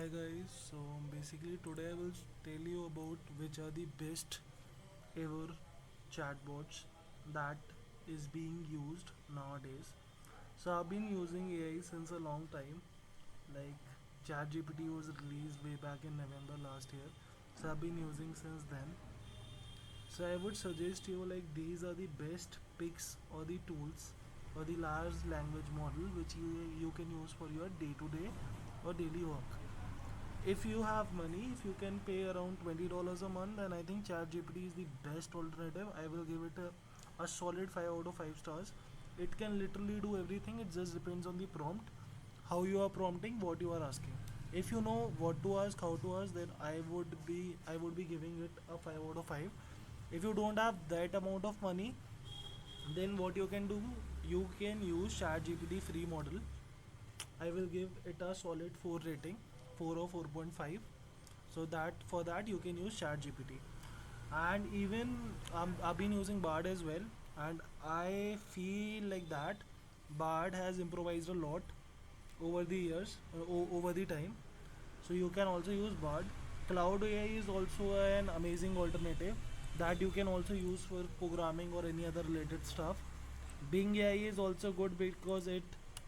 Hi guys, so basically today I will tell you about which are the best ever chatbots that is being used nowadays. So I've been using AI since a long time. Like ChatGPT was released way back in November last year. So I've been using since then. So I would suggest you like these are the best picks or the tools or the large language model which you can use for your day to day or daily work. If you have money, if you can pay around $20 a month, then I think ChatGPT is the best alternative. I will give it a solid 5 out of 5 stars. It can literally do everything, it just depends on the prompt, how you are prompting, what you are asking. If you know what to ask, how to ask, then I would be giving it a 5 out of 5. If you don't have that amount of money, then what you can do, you can use ChatGPT free model. I will give it a solid 4 rating, 4 or 4.5. So that for that you can use ChatGPT. And even I've been using Bard as well, and I feel like that Bard has improvised a lot over the years, over the time. So you can also use Bard. Cloud AI is also an amazing alternative that you can also use for programming or any other related stuff. Bing AI is also good because it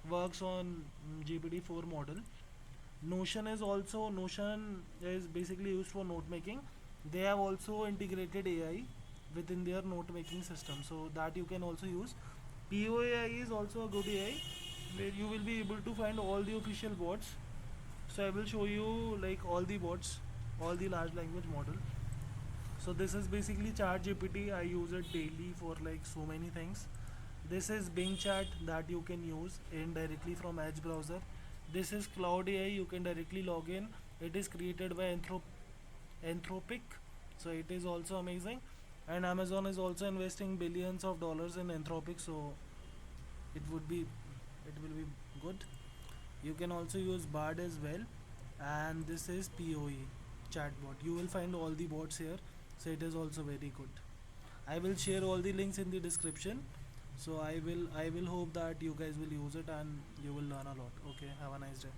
works on GPT-4 model. Notion is basically used for note making. They have also integrated AI within their note making system, so that you can also use. POAI is also a good AI where you will be able to find all the official bots. So I will show you like all the bots, all the large language model. So this is basically ChatGPT. I use it daily for like so many things. This is Bing Chat that you can use in directly from Edge browser. This is Cloud AI. You can directly log in. It is created by Anthropic, so it is also amazing. And Amazon is also investing billions of dollars in Anthropic, so it would be it will be good. You can also use Bard as well, and this is POE chatbot. You will find all the bots here, so it is also very good. I will share all the links in the description. So I will hope that you guys will use it and you will learn a lot. Okay, have a nice day.